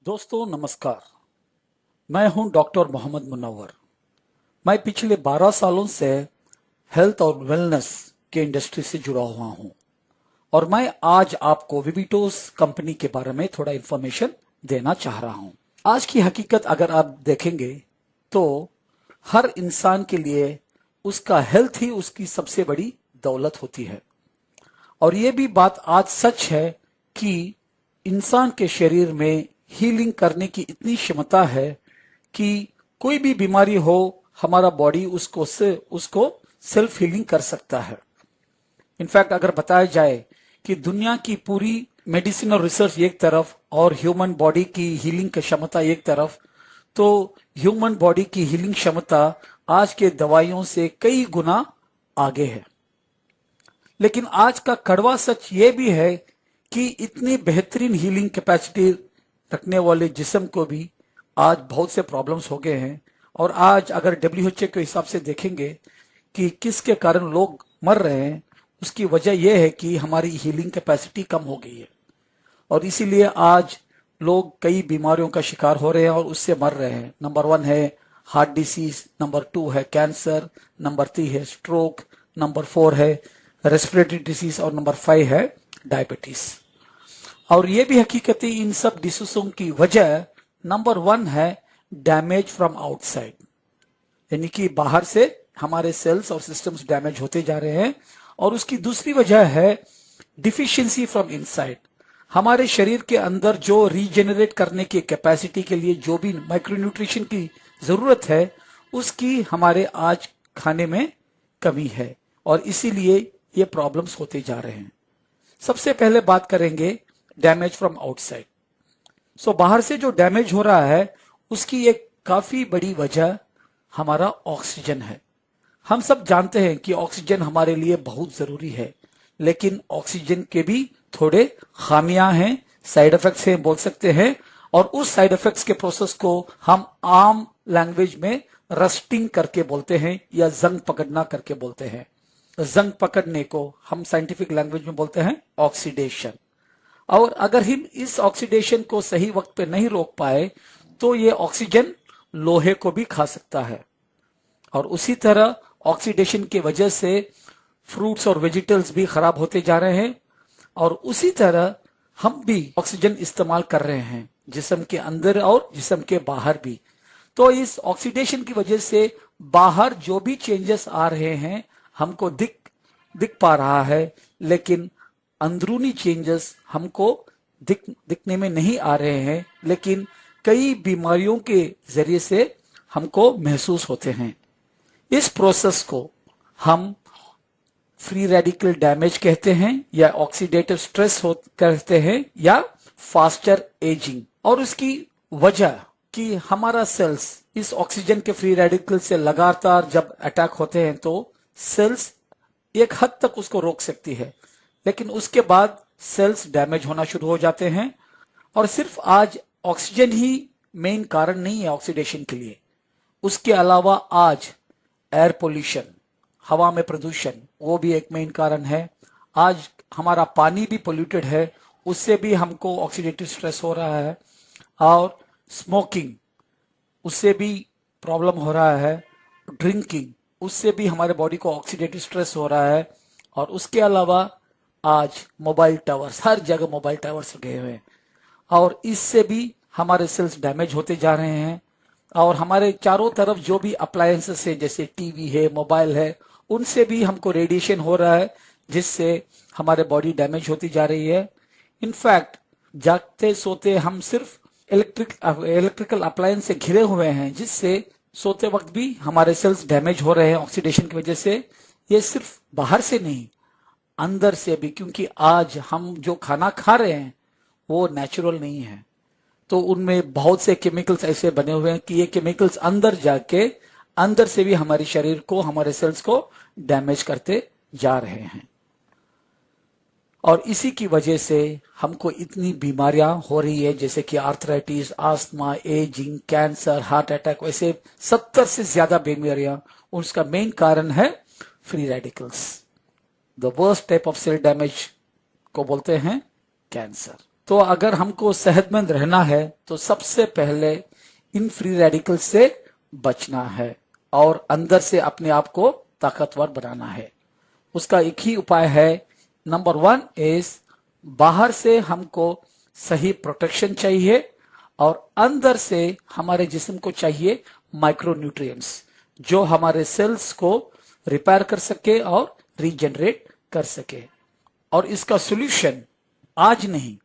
दोस्तों नमस्कार। मैं हूं डॉक्टर मोहम्मद मुनव्वर। मैं पिछले 12 सालों से हेल्थ और वेलनेस के इंडस्ट्री से जुड़ा हुआ हूं और मैं आज आपको विविटोस कंपनी के बारे में थोड़ा इंफॉर्मेशन देना चाह रहा हूं। आज की हकीकत अगर आप देखेंगे तो हर इंसान के लिए उसका हेल्थ ही उसकी सबसे बड़ी दौलत होती है और ये भी बात आज सच है कि इंसान के शरीर में हीलिंग करने की इतनी क्षमता है कि कोई भी बीमारी हो हमारा बॉडी उसको सेल्फ हीलिंग कर सकता है। इनफैक्ट अगर बताया जाए कि दुनिया की पूरी मेडिसिन और रिसर्च एक तरफ और ह्यूमन बॉडी की हीलिंग की क्षमता एक तरफ, तो ह्यूमन बॉडी की हीलिंग क्षमता आज के दवाइयों से कई गुना आगे है। लेकिन आज का कड़वा सच ये भी है कि इतनी बेहतरीन हीलिंग कैपेसिटी रखने वाले जिस्म को भी आज बहुत से प्रॉब्लम्स हो गए हैं और आज अगर WHO के हिसाब से देखेंगे कि किसके कारण लोग मर रहे हैं, उसकी वजह यह है कि हमारी हीलिंग कैपेसिटी कम हो गई है और इसीलिए आज लोग कई बीमारियों का शिकार हो रहे हैं और उससे मर रहे हैं। नंबर 1 है हार्ट डिसीज, नंबर 2 है कैंसर, नंबर 3 है स्ट्रोक, नंबर 4 है रेस्पिरेटरी डिसीज और नंबर 5 है डायबिटीज। और ये भी हकीकत है इन सब डिसीजों की वजह नंबर 1 है डैमेज फ्रॉम आउटसाइड, यानी कि बाहर से हमारे सेल्स और सिस्टम्स डैमेज होते जा रहे हैं। और उसकी दूसरी वजह है डिफिशियंसी फ्रॉम इनसाइड, हमारे शरीर के अंदर जो रीजेनरेट करने की कैपेसिटी के लिए जो भी माइक्रोन्यूट्रिशन की जरूरत है उसकी हमारे आज खाने में कमी है और इसीलिए ये प्रॉब्लम्स होते जा रहे हैं। सबसे पहले बात करेंगे डैमेज फ्रॉम आउटसाइड। सो बाहर से जो डैमेज हो रहा है उसकी एक काफी बड़ी वजह हमारा ऑक्सीजन है। हम सब जानते हैं कि ऑक्सीजन हमारे लिए बहुत जरूरी है, लेकिन ऑक्सीजन के भी थोड़े खामियां हैं, साइड इफेक्ट्स हैं बोल सकते हैं। और उस साइड इफेक्ट्स के प्रोसेस को हम आम लैंग्वेज में रस्टिंग करके बोलते हैं या जंग पकड़ना करके बोलते हैं। जंग पकड़ने को हम साइंटिफिक लैंग्वेज में बोलते हैं ऑक्सीडेशन। और अगर हम इस ऑक्सीडेशन को सही वक्त पे नहीं रोक पाए तो ये ऑक्सीजन लोहे को भी खा सकता है और उसी तरह ऑक्सीडेशन की वजह से फ्रूट्स और वेजिटेबल्स भी खराब होते जा रहे हैं और उसी तरह हम भी ऑक्सीजन इस्तेमाल कर रहे हैं जिस्म के अंदर और जिस्म के बाहर भी। तो इस ऑक्सीडेशन की वजह से बाहर जो भी चेंजेस आ रहे हैं हमको दिख पा रहा है, लेकिन अंदरूनी चेंजेस हमको दिखने में नहीं आ रहे हैं, लेकिन कई बीमारियों के जरिए से हमको महसूस होते हैं। इस प्रोसेस को हम फ्री रेडिकल डैमेज कहते हैं या ऑक्सीडेटिव स्ट्रेस कहते हैं या फास्टर एजिंग। और उसकी वजह कि हमारा सेल्स इस ऑक्सीजन के फ्री रेडिकल से लगातार जब अटैक होते हैं तो सेल्स एक हद तक उसको रोक सकती है, लेकिन उसके बाद सेल्स डैमेज होना शुरू हो जाते हैं। और सिर्फ आज ऑक्सीजन ही मेन कारण नहीं है ऑक्सीडेशन के लिए, उसके अलावा आज एयर पोल्यूशन, हवा में प्रदूषण, वो भी एक मेन कारण है। आज हमारा पानी भी पोल्यूटेड है, उससे भी हमको ऑक्सीडेटिव स्ट्रेस हो रहा है। और स्मोकिंग, उससे भी प्रॉब्लम हो रहा है। ड्रिंकिंग, उससे भी हमारे बॉडी को ऑक्सीडेटिव स्ट्रेस हो रहा है। और उसके अलावा आज मोबाइल टावर्स, हर जगह मोबाइल टावर्स लगे हुए हैं और इससे भी हमारे सेल्स डैमेज होते जा रहे हैं। और हमारे चारों तरफ जो भी अप्लायंसेस है जैसे टीवी है, मोबाइल है, उनसे भी हमको रेडिएशन हो रहा है जिससे हमारे बॉडी डैमेज होती जा रही है। इनफैक्ट जागते सोते हम सिर्फ इलेक्ट्रिकल अप्लायंस से घिरे हुए हैं जिससे सोते वक्त भी हमारे सेल्स डैमेज हो रहे हैं ऑक्सीडेशन की वजह से। ये सिर्फ बाहर से नहीं, अंदर से भी, क्योंकि आज हम जो खाना खा रहे हैं वो नेचुरल नहीं है, तो उनमें बहुत से केमिकल्स ऐसे बने हुए हैं कि ये केमिकल्स अंदर जाके अंदर से भी हमारे शरीर को, हमारे सेल्स को डैमेज करते जा रहे हैं। और इसी की वजह से हमको इतनी बीमारियां हो रही है जैसे कि arthritis, asthma, ageing, cancer, heart attack, वैसे 70 से ज्यादा बीमारियां। उसका मेन कारण है free radicals. The worst type of cell damage को बोलते हैं कैंसर। तो अगर हमको सेहतमंद रहना है तो सबसे पहले इन फ्री रेडिकल से बचना है और अंदर से अपने आप को ताकतवर बनाना है। उसका एक ही उपाय है। नंबर 1 इज बाहर से हमको सही प्रोटेक्शन चाहिए और अंदर से हमारे जिस्म को चाहिए माइक्रोन्यूट्रिएंट्स जो हमारे सेल्स को रिपेयर कर सके और रीजनरेट कर सके। और इसका सॉल्यूशन आज नहीं,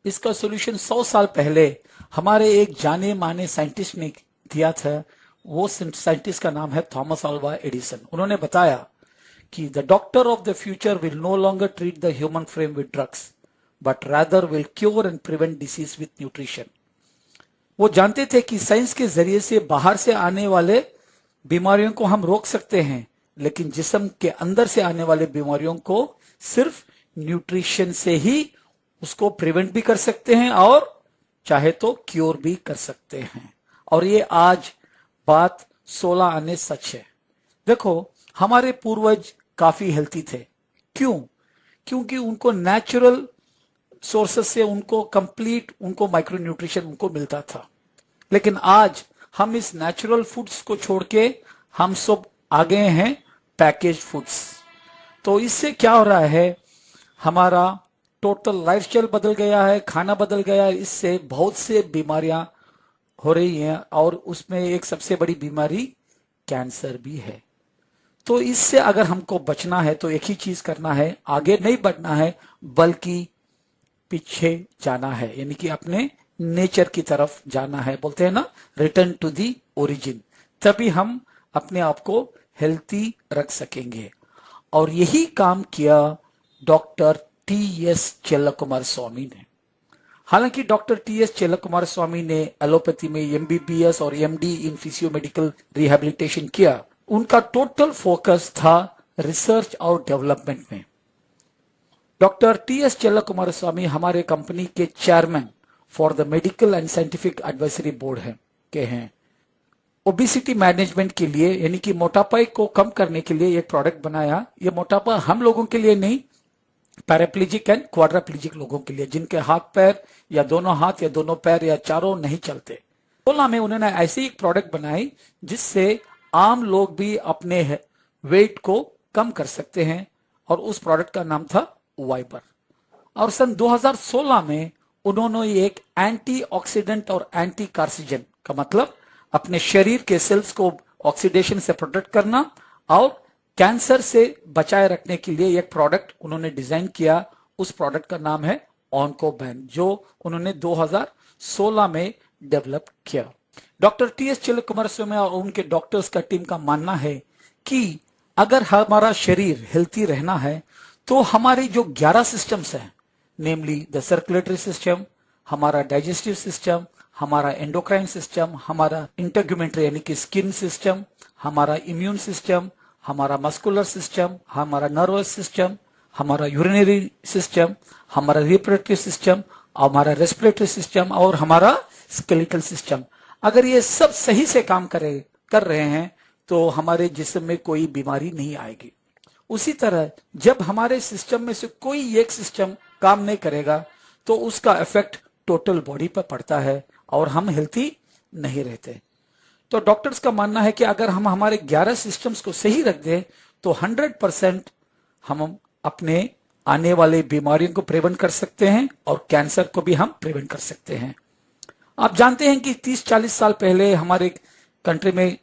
इसका सॉल्यूशन 100 साल पहले हमारे एक जाने माने साइंटिस्ट ने दिया था। वो साइंटिस्ट का नाम है थॉमस अल्वा एडिसन। उन्होंने बताया कि the doctor of the future will no longer treat the human frame with drugs but rather will cure and prevent disease with nutrition. वो जानते थे कि साइंस के जरिए से बाहर से आने वाले बीमारियों को हम रोक सकते हैं, लेकिन जिस्म के अंदर से आने वाले बीमारियों को सिर्फ न्यूट्रिशन से ही उसको प्रिवेंट भी कर सकते हैं और चाहे तो क्योर भी कर सकते हैं। और ये आज बात 16 आने सच है। देखो, हमारे पूर्वज काफी हेल्थी थे। क्यों? क्योंकि उनको नेचुरल सोर्सेस से उनको कंप्लीट उनको माइक्रो न्यूट्रिशन उनको मिलता था। लेकिन आज हम इस नेचुरल फूड्स को छोड़ के हम सब आ गए हैं पैकेज फूड्स। तो इससे क्या हो रहा है, हमारा टोटल लाइफस्टाइल बदल गया है, खाना बदल गया है। इससे बहुत से बीमारियां हो रही हैं और उसमें एक सबसे बड़ी बीमारी कैंसर भी है। तो इससे अगर हमको बचना है तो एक ही चीज करना है, आगे नहीं बढ़ना है बल्कि पीछे जाना है, यानी कि अपने नेचर की तरफ जाना है। बोलते हैं ना, रिटर्न टू दी ओरिजिन। तभी हम अपने आप को हेल्थी रख सकेंगे। और यही काम किया डॉक्टर टी.एस. चेल्लकुमार स्वामी ने। हालांकि डॉक्टर टी.एस. चेल्लकुमार स्वामी ने एलोपैथी में एमबीबीएस और MD in physio medical rehabilitation किया, उनका टोटल फोकस था रिसर्च और डेवलपमेंट में। Doctor T S. चेल्लकुमार स्वामी हमारे कंपनी के chairman for the medical and scientific advisory board हैं। ओबिसिटी मैनेजमेंट के लिए, यानी कि मोटापा को कम करने के लिए एक प्रोडक्ट बनाया। ये मोटापा हम लोगों के लिए नहीं, पैराप्लेजिक एंड क्वाड्राप्लेजिक लोगों के लिए, जिनके हाथ पैर या दोनों हाथ या दोनों पैर या चारों नहीं चलते। 16 में उन्होंने ऐसी एक प्रोडक्ट बनाई जिससे आम लोग भी अपने वेट को कम कर सकते हैं और उस प्रोडक्ट का नाम था वाइपर। और सन 2016 में उन्होंने एक एंटीऑक्सीडेंट और एंटी कार्सिजन का मतलब अपने शरीर के सेल्स को ऑक्सीडेशन से प्रोटेक्ट करना और कैंसर से बचाए रखने के लिए एक प्रोडक्ट उन्होंने डिजाइन किया। उस प्रोडक्ट का नाम है ऑन्कोबैन, जो उन्होंने 2016 में डेवलप किया। Doctor T S. चेल्लकुमार स्वामी और उनके डॉक्टर्स का टीम का मानना है कि अगर हमारा शरीर हेल्थी रहना है तो हमारे जो 11 सिस्टम्स हैं, नेमली द सर्कुलेटरी सिस्टम, हमारा डाइजेस्टिव सिस्टम, हमारा एंडोक्राइन सिस्टम, हमारा इंटरग्यूमेंट्री यानी कि स्किन सिस्टम, हमारा इम्यून सिस्टम, हमारा मस्कुलर सिस्टम, हमारा नर्वस सिस्टम, हमारा यूरिनरी सिस्टम, हमारा रिप्रोडक्टिव सिस्टम, हमारा रेस्पिरेटरी सिस्टम और हमारा स्केलेटल सिस्टम, अगर ये सब सही से काम कर रहे हैं तो हमारे जिस्म में कोई बीमारी नहीं आएगी। उसी तरह जब हमारे सिस्टम में से कोई एक सिस्टम काम नहीं करेगा तो उसका इफेक्ट टोटल बॉडी पर पड़ता है और हम हेल्थी नहीं रहते। तो डॉक्टर्स का मानना है कि अगर हम हमारे 11 सिस्टम्स को सही रख दें तो 100% हम अपने आने वाले बीमारियों को प्रिवेंट कर सकते हैं और कैंसर को भी हम प्रिवेंट कर सकते हैं। आप जानते हैं कि 30-40 साल पहले हमारे कंट्री में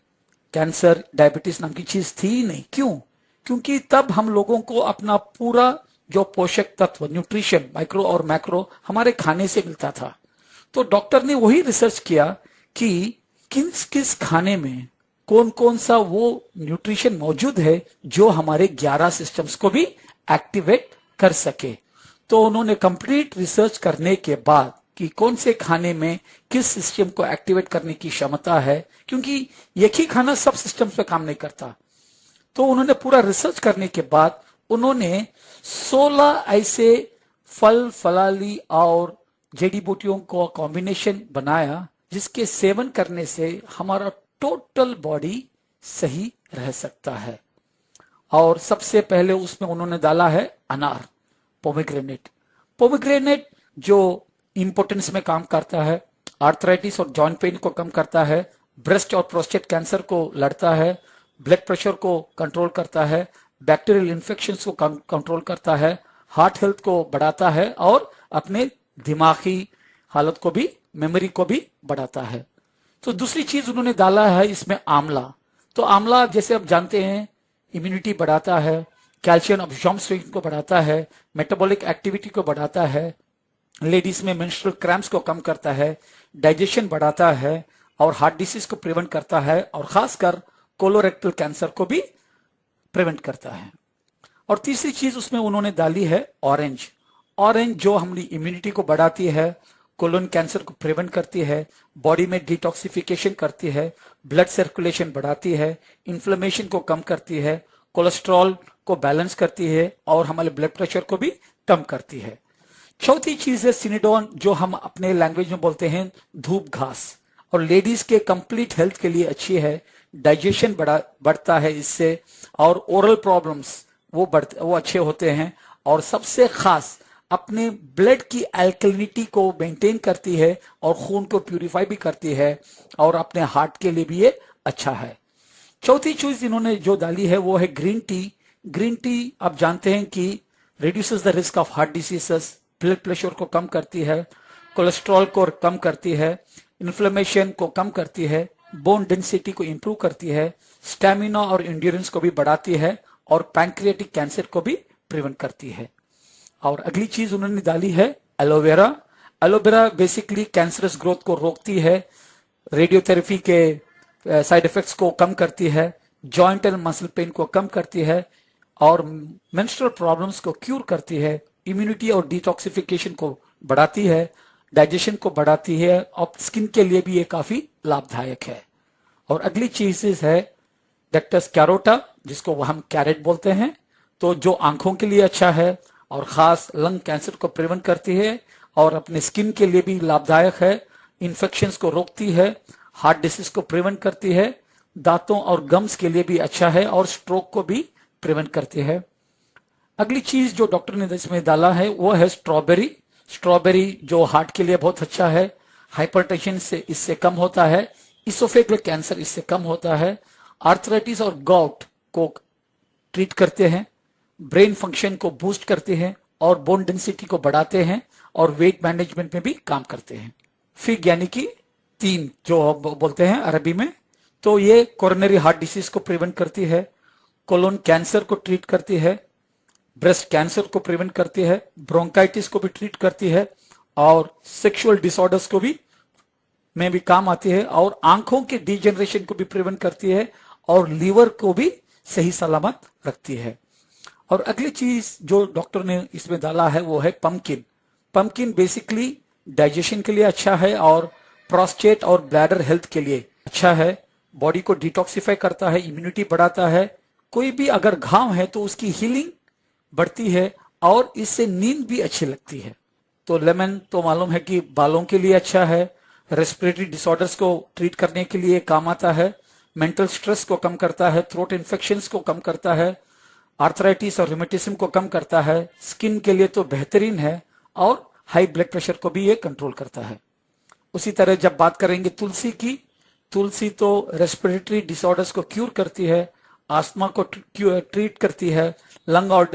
कैंसर, डायबिटीज नाम की चीज थी ही नहीं। क्यों? क्योंकि तब हम लोगों को अपना पूरा जो पोषक तत्व, न्यूट्रिशन, माइक्रो और मैक्रो हमारे खाने से मिलता था। तो डॉक्टर ने वही रिसर्च किया कि किस किस खाने में कौन कौन सा वो न्यूट्रिशन मौजूद है जो हमारे 11 सिस्टम्स को भी एक्टिवेट कर सके। तो उन्होंने कंप्लीट रिसर्च करने के बाद कि कौन से खाने में किस सिस्टम को एक्टिवेट करने की क्षमता है, क्योंकि एक ही खाना सब सिस्टम्स पे काम नहीं करता। तो उन्होंने पूरा रिसर्च करने के बाद उन्होंने 16 ऐसे फल, फलाली और जड़ी बूटियों को कॉम्बिनेशन बनाया जिसके सेवन करने से हमारा टोटल बॉडी सही रह सकता है। और सबसे पहले उसमें उन्होंने डाला है अनार, पोमेग्रेनेट। पोमेग्रेनेट जो इम्पोर्टेंस में काम करता है, आर्थराइटिस और जॉइंट पेन को कम करता है, ब्रेस्ट और प्रोस्टेट कैंसर को लड़ता है, ब्लड प्रेशर को कंट्रोल करता है, बैक्टीरियल इन्फेक्शंस को कंट्रोल करता है, हार्ट हेल्थ को बढ़ाता है और अपने दिमागी हालत को भी, मेमोरी को भी बढ़ाता है। तो दूसरी चीज उन्होंने डाला है इसमें आंवला। तो आंवला जैसे आप जानते हैं इम्यूनिटी बढ़ाता है, कैल्शियम अब्जॉर्प्शन को बढ़ाता है, मेटाबॉलिक एक्टिविटी को बढ़ाता है, लेडीज में मेंस्ट्रुअल क्रैम्प्स को कम करता है, डाइजेशन बढ़ाता है और हार्ट डिसीज को प्रिवेंट करता है और खासकर कोलोरेक्टल कैंसर को भी प्रिवेंट करता है। और तीसरी चीज उसमें उन्होंने डाली है ऑरेंज। ऑरेंज जो हमारी इम्यूनिटी को बढ़ाती है, कोलोन कैंसर को प्रिवेंट करती है, बॉडी में डिटॉक्सिफिकेशन करती है, ब्लड सर्कुलेशन बढ़ाती है, इन्फ्लेमेशन को कम करती है, कोलेस्ट्रॉल को बैलेंस करती है और हमारे ब्लड प्रेशर को भी कम करती है। चौथी चीज है सिनेडोन, जो हम अपने लैंग्वेज में बोलते हैं धूप घास, और लेडीज के कंप्लीट हेल्थ के लिए अच्छी है, डाइजेशन बढ़ता है इससे, और ओरल प्रॉब्लम्स वो अच्छे होते हैं, और सबसे खास अपने ब्लड की एल्कलिनिटी को मेंटेन करती है और खून को प्यूरिफाई भी करती है और अपने हार्ट के लिए भी ये अच्छा है। चौथी चीज इन्होंने जो डाली है वो है ग्रीन टी। ग्रीन टी आप जानते हैं कि reduces the risk of heart diseases, blood pressure को कम करती है, कोलेस्ट्रॉल को कम करती है, इन्फ्लेमेशन को कम करती है, बोन डेंसिटी को इंप्रूव करती है, स्टैमिना और इंड्योरेंस को भी बढ़ाती है और पैंक्रियाटिक कैंसर को भी प्रिवेंट करती है। और अगली चीज उन्होंने डाली है aloe vera. Aloe vera basically cancerous growth को रोकती है, रेडियोथेरेपी के साइड इफेक्ट्स को कम करती है, जॉइंट एंड मसल पेन को कम करती है और मेंस्ट्रुअल प्रॉब्लम्स को क्यूर करती है, इम्यूनिटी और डिटॉक्सिफिकेशन को बढ़ाती है, डाइजेशन को बढ़ाती है और स्किन के लिए भी ये काफी लाभदायक है। और अगली चीज है डेक्टस कैरोटा, जिसको हम कैरेट बोलते हैं, तो जो आंखों के लिए अच्छा है और खास लंग कैंसर को प्रिवेंट करती है और अपने स्किन के लिए भी लाभदायक है, इन्फेक्शंस को रोकती है, हार्ट डिसीज को प्रिवेंट करती है, दांतों और गम्स के लिए भी अच्छा है और स्ट्रोक को भी प्रिवेंट करती है। अगली चीज जो डॉक्टर ने इसमें डाला है वो है स्ट्रॉबेरी। स्ट्रॉबेरी जो हार्ट के लिए बहुत अच्छा है, हाइपरटेंशन से इससे कम होता है, इसोफेगल कैंसर इससे कम होता है, आर्थराइटिस और गॉट को ट्रीट करते हैं, ब्रेन फंक्शन को बूस्ट करते हैं और बोन डेंसिटी को बढ़ाते हैं और वेट मैनेजमेंट में भी काम करते हैं। फिग यानी कि तीन जो बोलते हैं अरबी में, तो ये कोरोनरी हार्ट डिसीज को प्रिवेंट करती है, कोलोन कैंसर को ट्रीट करती है, ब्रेस्ट कैंसर को प्रिवेंट करती है, ब्रोंकाइटिस को भी ट्रीट करती है और सेक्सुअल डिसऑर्डर्स को भी में भी काम आती है और आंखों के डिजेनरेशन को भी प्रिवेंट करती है और लीवर को भी सही सलामत रखती है। और अगली चीज जो डॉक्टर ने इसमें डाला है वो है पंपकिन। पंपकिन बेसिकली डाइजेशन के लिए अच्छा है और प्रोस्टेट और ब्लैडर हेल्थ के लिए अच्छा है, बॉडी को डिटॉक्सिफाई करता है, इम्यूनिटी बढ़ाता है, कोई भी अगर घाव है तो उसकी हीलिंग बढ़ती है और इससे नींद भी अच्छी लगती है। तो लेमन तो मालूम है कि बालों के लिए अच्छा है, रेस्पिरेटरी डिसऑर्डर्स को ट्रीट करने के लिए काम आता है, मेंटल स्ट्रेस को कम करता है, थ्रोट इन्फेक्शंस को कम करता है, आर्थराइटिस और रूमेटिज्म को कम करता है, स्किन के लिए तो बेहतरीन है और हाई ब्लड प्रेशर को भी ये कंट्रोल करता है। उसी तरह जब बात करेंगे तुलसी की, तुलसी तो रेस्पिरेटरी डिसऑर्डर्स को क्यूर करती है, आस्थमा को ट्रीट करती है, लंग और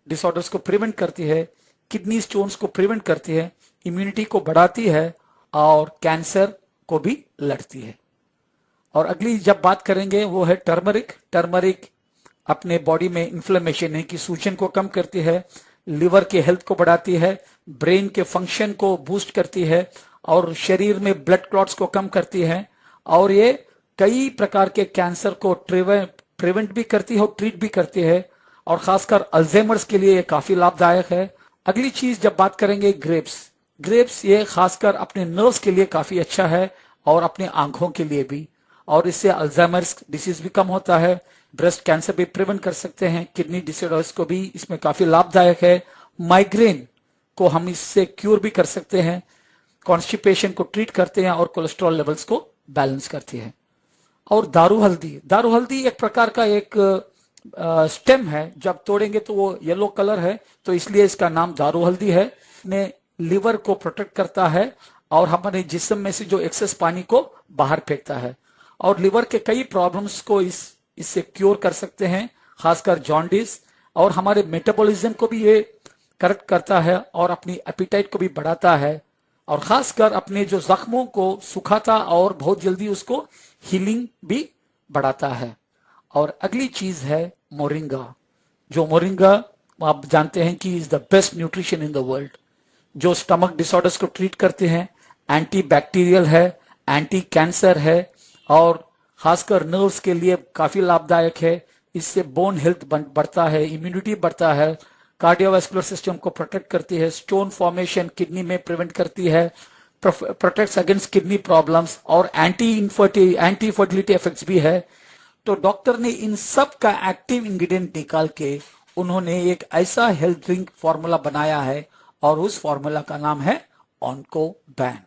डिसऑर्डर्स को प्रिवेंट करती है, किडनी स्टोन्स को प्रिवेंट करती है, इम्यूनिटी को बढ़ाती है और कैंसर को भी लड़ती है। और अगली जब बात करेंगे वो है टर्मरिक। टर्मरिक अपने बॉडी में इन्फ्लेमेशन है कि सूजन को कम करती है, लिवर के हेल्थ को बढ़ाती है, ब्रेन के फंक्शन को बूस्ट करती है और शरीर में ब्लड क्लॉट्स को कम करती है और ये कई प्रकार के कैंसर को प्रिवेंट भी करती है और ट्रीट भी करती है और खासकर अल्जाइमर्स के लिए ये काफी लाभदायक है। अगली चीज जब बात करेंगे ग्रेप्स, ग्रेप्स ये खासकर अपने नर्व्स के लिए काफी अच्छा है और अपने आंखों के लिए भी, और इससे अल्जाइमर्स डिसीज भी कम होता है, ब्रेस्ट कैंसर भी प्रिवेंट कर सकते हैं, किडनी डिसऑर्डर्स को भी इसमें काफी लाभदायक है, माइग्रेन को हम इससे क्यूर भी कर सकते हैं, कॉन्स्टिपेशन को ट्रीट करते हैं और कोलेस्ट्रॉल लेवल्स को बैलेंस करती है। और दारू हल्दी, दारू हल्दी एक प्रकार का एक स्टेम है, जब तोड़ेंगे तो वो येलो कलर है तो इसलिए इसका नाम दारू हल्दी है। ने लिवर को प्रोटेक्ट करता है और हमारे जिस्म में से जो एक्सेस पानी को बाहर फेंकता है, और लिवर के कई प्रॉब्लम्स को इससे क्योर कर सकते हैं, खासकर जॉन्डिस, और हमारे मेटाबॉलिज्म को भी ये करेक्ट करता है और अपनी एपिटाइट को भी बढ़ाता है, और खासकर अपने जो जख्मों को सुखाता और बहुत जल्दी उसको हीलिंग भी बढ़ाता है। और अगली चीज है मोरिंगा। जो मोरिंगा आप जानते हैं कि is the best nutrition in the world, जो स्टमक डिसऑर्डर्स को ट्रीट करते हैं, एंटी बैक्टीरियल है, एंटी कैंसर है, और खासकर नर्व्स के लिए काफी लाभदायक है। इससे बोन हेल्थ बढ़ता है, इम्यूनिटी बढ़ता है, कार्डियोवास्कुलर सिस्टम को प्रोटेक्ट करती है, स्टोन फॉर्मेशन किडनी में प्रिवेंट करती है, प्रोटेक्ट्स अगेंस्ट किडनी प्रॉब्लम्स, और एंटी फर्टिलिटी इफेक्ट्स भी है। तो डॉक्टर ने इन सब का एक्टिव इंग्रेडिएंट निकाल के उन्होंने एक ऐसा हेल्थ ड्रिंक फॉर्मूला बनाया है, और उस फॉर्मूला का नाम है ऑन्कोबैन।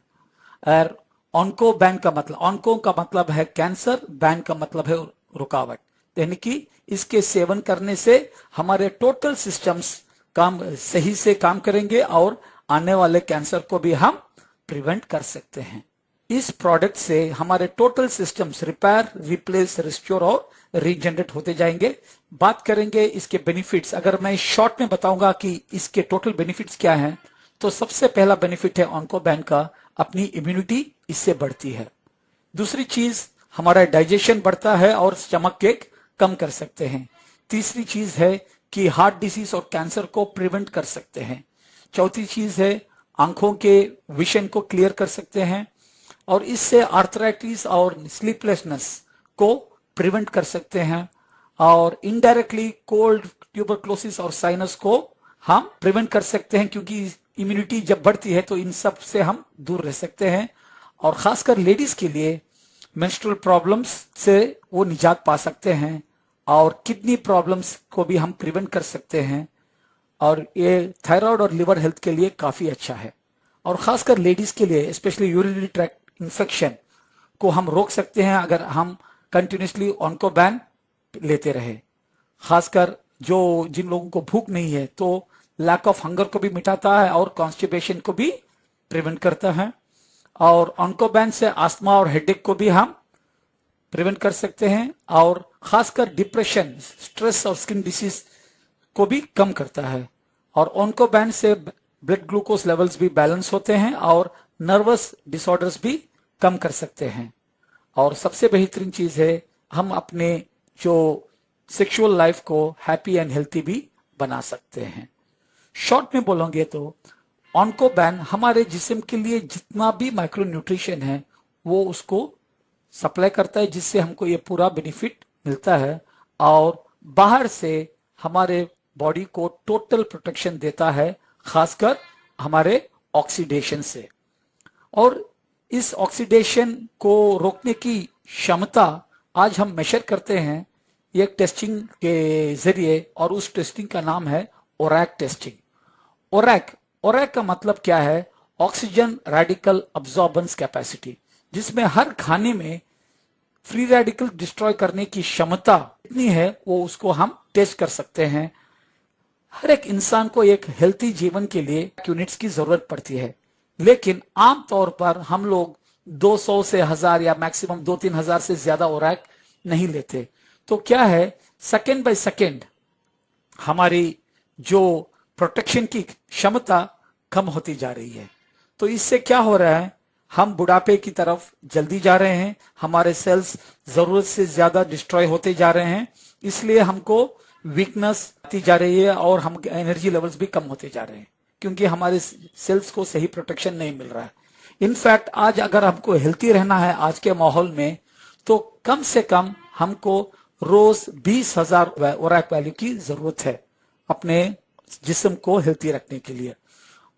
और ऑन्कोबैन का मतलब, ऑन्को का मतलब है कैंसर, बैन का मतलब है रुकावट, यानी कि इसके सेवन करने से हमारे टोटल सिस्टम्स सही से काम करेंगे और आने वाले कैंसर को भी हम प्रिवेंट कर सकते हैं। इस प्रोडक्ट से हमारे total systems repair, replace, restore और रीजनरेट होते जाएंगे। बात करेंगे इसके बेनिफिट्स। अगर मैं शॉर्ट में बताऊंगा कि इसके टोटल बेनिफिट्स क्या हैं, तो सबसे पहला बेनिफिट है ऑन्कोबैन का, अपनी इम्यूनिटी इससे बढ़ती है। दूसरी चीज, हमारा डाइजेशन बढ़ता है और स्टमक केक कम कर सकते हैं। तीसरी चीज है कि हार्ट डिसीज और कैंसर को प्रिवेंट कर सकते हैं। चौथी चीज है आंखों के विजन को क्लियर कर सकते हैं, और इससे आर्थराइटिस और स्लीपलेसनेस को प्रिवेंट कर सकते हैं, और इनडायरेक्टली कोल्ड, ट्यूबरक्लोसिस और साइनस को हम प्रिवेंट कर सकते हैं, क्योंकि इम्यूनिटी जब बढ़ती है तो इन सब से हम दूर रह सकते हैं। और खासकर लेडीज के लिए मेंस्ट्रुअल प्रॉब्लम्स से वो निजात पा सकते हैं, और किडनी प्रॉब्लम्स को भी हम प्रिवेंट कर सकते हैं, और ये थायराइड और लिवर हेल्थ के लिए काफी अच्छा है। और खासकर लेडीज के लिए स्पेशली यूरिनरी ट्रैक्ट इन्फेक्शन को हम रोक सकते हैं अगर हम कंटिन्यूसली ऑन्कोबैन लेते रहे। खासकर जिन लोगों को भूख नहीं है, तो लैक ऑफ हंगर को भी मिटाता है और कॉन्स्टिपेशन को भी प्रिवेंट करता है। और ऑन्कोबैन से आस्थमा और हेडेक को भी हम प्रिवेंट कर सकते हैं, और खासकर डिप्रेशन, स्ट्रेस और स्किन डिसीज को भी कम करता है। और ऑन्कोबैन से ब्लड ग्लूकोज लेवल्स भी बैलेंस होते हैं और नर्वस डिसऑर्डर्स भी कम कर सकते हैं। और सबसे बेहतरीन चीज है, हम अपने जो सेक्सुअल लाइफ को हैप्पी एंड हेल्थी भी बना सकते हैं। शॉर्ट में बोलोगे तो ऑन्कोबैन हमारे जिस्म के लिए जितना भी माइक्रो न्यूट्रिशन है वो उसको सप्लाई करता है, जिससे हमको ये पूरा बेनिफिट मिलता है, और बाहर से हमारे बॉडी को टोटल प्रोटेक्शन देता है, खासकर हमारे ऑक्सीडेशन से। और इस ऑक्सीडेशन को रोकने की क्षमता आज हम मेजर करते हैं एक टेस्टिंग के जरिए, और उस टेस्टिंग का नाम है ओरैक टेस्टिंग। ओरैक का मतलब क्या है? ऑक्सीजन रेडिकल अब्जॉर्बेंस कैपेसिटी, जिसमें हर खाने में फ्री रेडिकल डिस्ट्रॉय करने की क्षमता कितनी है वो उसको हम टेस्ट कर सकते हैं। हर एक इंसान को एक हेल्थी जीवन के लिए यूनिट्स की जरूरत पड़ती है, लेकिन आमतौर पर हम लोग 200 से 1000 या मैक्सिमम 2-3 हजार से ज्यादा ओरैक नहीं लेते। तो क्या है, सेकेंड बाय सेकेंड हमारी जो प्रोटेक्शन की क्षमता कम होती जा रही है। तो इससे क्या हो रहा है, हम बुढ़ापे की तरफ जल्दी जा रहे हैं, हमारे सेल्स जरूरत से ज्यादा डिस्ट्रॉय होते जा रहे हैं, इसलिए हमको वीकनेस आती जा रही है और हम एनर्जी लेवल्स भी कम होते जा रहे हैं, क्योंकि हमारे सेल्स को सही प्रोटेक्शन नहीं मिल रहा है। इनफैक्ट आज अगर हमको हेल्थी रहना है आज के माहौल में, तो कम से कम हमको रोज 20,000 ओरैक वैल्यू की जरूरत है अपने जिस्म को हेल्थी रखने के लिए।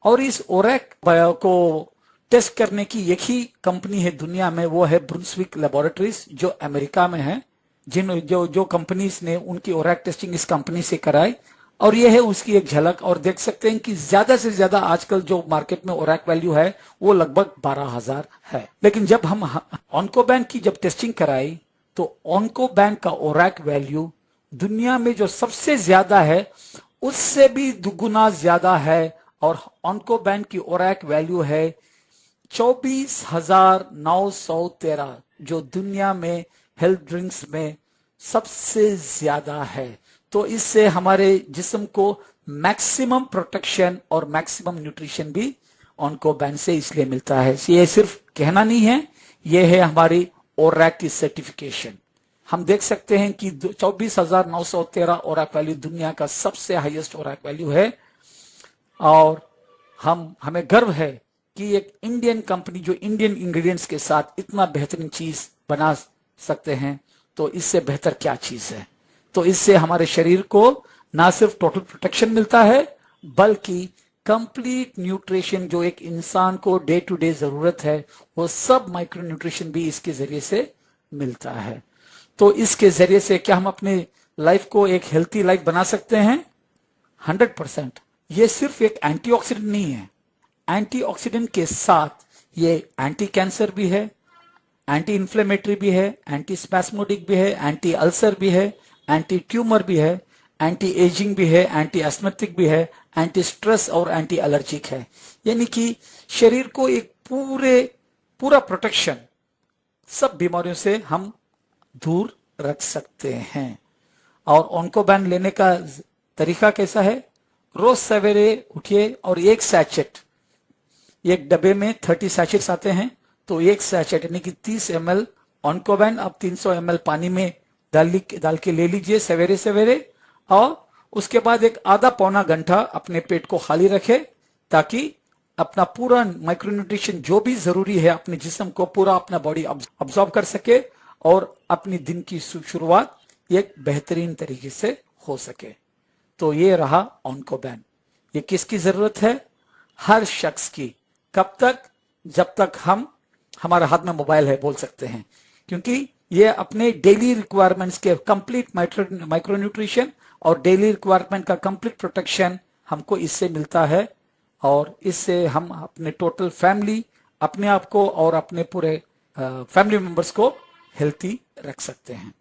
और इस ओरैक को टेस्ट करने की एक ही कंपनी है दुनिया में, वो है ब्रुंसविक लैबोरेटरीज, जो अमेरिका में है। जो कंपनीज ने उनकी ओरैक टेस्टिंग इस कंपनी से कराई, और ये है उसकी एक झलक। और देख सकते हैं कि ज्यादा से ज्यादा आजकल जो मार्केट में ओरैक वैल्यू है वो लगभग 12,000 है। लेकिन जब हम ऑन्कोबैन की जब टेस्टिंग कराई, तो ऑन्कोबैन का ओरैक वैल्यू दुनिया में जो सबसे ज्यादा है उससे भी दुगुना ज्यादा है, और ऑन्कोबैन की ओरैक वैल्यू है 24,913, जो दुनिया में हेल्थ ड्रिंक्स में सबसे ज्यादा है। तो इससे हमारे जिस्म को मैक्सिमम प्रोटेक्शन और मैक्सिमम न्यूट्रिशन भी ऑन्कोबैन से इसलिए मिलता है। ये सिर्फ कहना नहीं है, ये है हमारी ओरैक की सर्टिफिकेशन। हम देख सकते हैं कि 24,913 ओरैक वैल्यू दुनिया का सबसे हाईएस्ट ओरैक वैल्यू है। और हमें गर्व है कि एक इंडियन कंपनी जो इंडियन इंग्रेडिएंट्स के साथ इतना बेहतरीन चीज बना सकते हैं, तो इससे बेहतर क्या चीज है। तो इससे हमारे शरीर को ना सिर्फ टोटल प्रोटेक्शन मिलता है, बल्कि कंप्लीट न्यूट्रिशन जो एक इंसान को डे टू डे जरूरत है, वो सब माइक्रो न्यूट्रिशन भी इसके जरिए से मिलता है। तो इसके जरिए से क्या हम अपने लाइफ को एक हेल्थी लाइफ बना सकते हैं? 100%। ये सिर्फ एक एंटीऑक्सीडेंट नहीं है, एंटीऑक्सीडेंट के साथ ये एंटी कैंसर भी है, एंटी इंफ्लेमेटरी भी है, एंटी स्पैस्मोडिक भी है, एंटी अल्सर भी है, एंटी ट्यूमर भी है, एंटी एजिंग भी है, एंटी एस्थमेटिक भी है, एंटी स्ट्रेस और एंटी एलर्जिक है। यानी कि शरीर को एक पूरा प्रोटेक्शन सब बीमारियों से हम दूर रख सकते हैं। और ऑन्कोबैन लेने का तरीका कैसा है? रोज सवेरे उठिए और एक सैचेट, एक डब्बे में 30 सैचेट्स आते हैं, तो एक सैचेट यानी कि 30 ml ऑन्कोबैन अब 300 ml पानी में डाल के ले लीजिए सवेरे सवेरे। और उसके बाद एक आधा पौना घंटा अपने पेट को खाली रखे, ताकि अपना पूरा माइक्रोन्यूट्रिशन जो भी जरूरी है अपने जिस्म को पूरा अपना बॉडी अब्सॉर्ब कर सके और अपनी दिन की शुरुआत एक बेहतरीन तरीके से हो सके। तो ये रहा ऑन्कोबैन। ये किसकी जरूरत है? हर शख्स की। कब तक? जब तक हमारे हाथ में मोबाइल है, बोल सकते हैं, क्योंकि ये अपने डेली रिक्वायरमेंट्स के कंप्लीट माइक्रोन्यूट्रिशन और डेली रिक्वायरमेंट का कंप्लीट प्रोटेक्शन हमको इससे मिलता है। और इससे हम अपने टोटल फैमिली, अपने आप को और अपने पूरे फैमिली मेंबर्स को हेल्थी रख सकते हैं।